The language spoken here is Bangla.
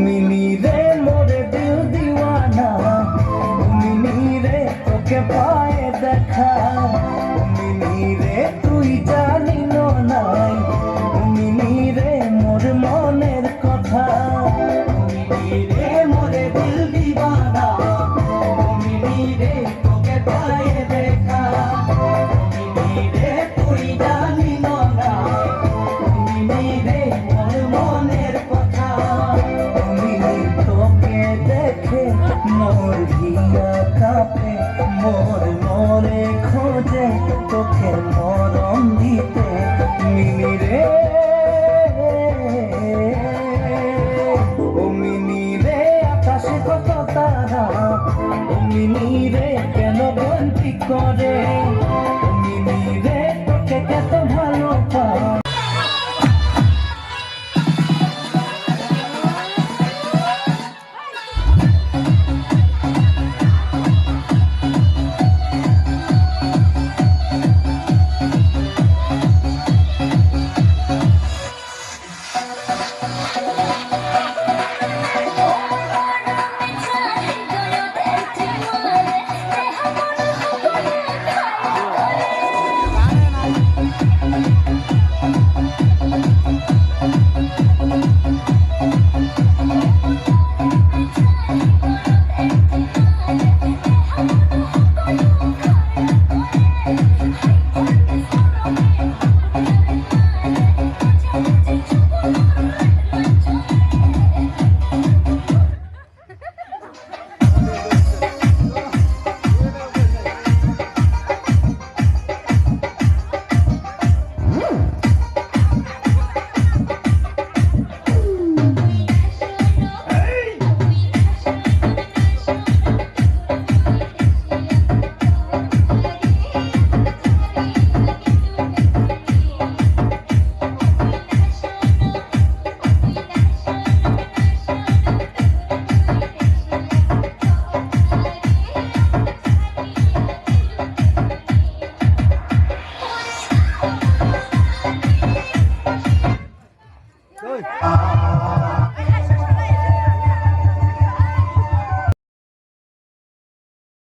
মিনি রে মোরে দিল দিওয়ানা, ও মিনি রে তোকে পায়ে দেখা, ও মিনি রে তুই জানি নাই, ও মিনি রে মোর মনের কথা, ও মিনি রে মোরে দিল দিওয়ানা, ও মিনি রে তোকে পায়ে দেখা, ও মিনি রে তুই জানি নাই, ও মিনি রে মোর মনের কথা। তোকে দেখে মোর হিয়া কাঁপে, মোর মরে খোঁজে তোকে মরম দিতে, মিনি রে ও মিনি রে আকাশে কত তারা, ও মিনি রে কেন বন্তি করে, ও মিনি রে তোকে কত ভালো পায়।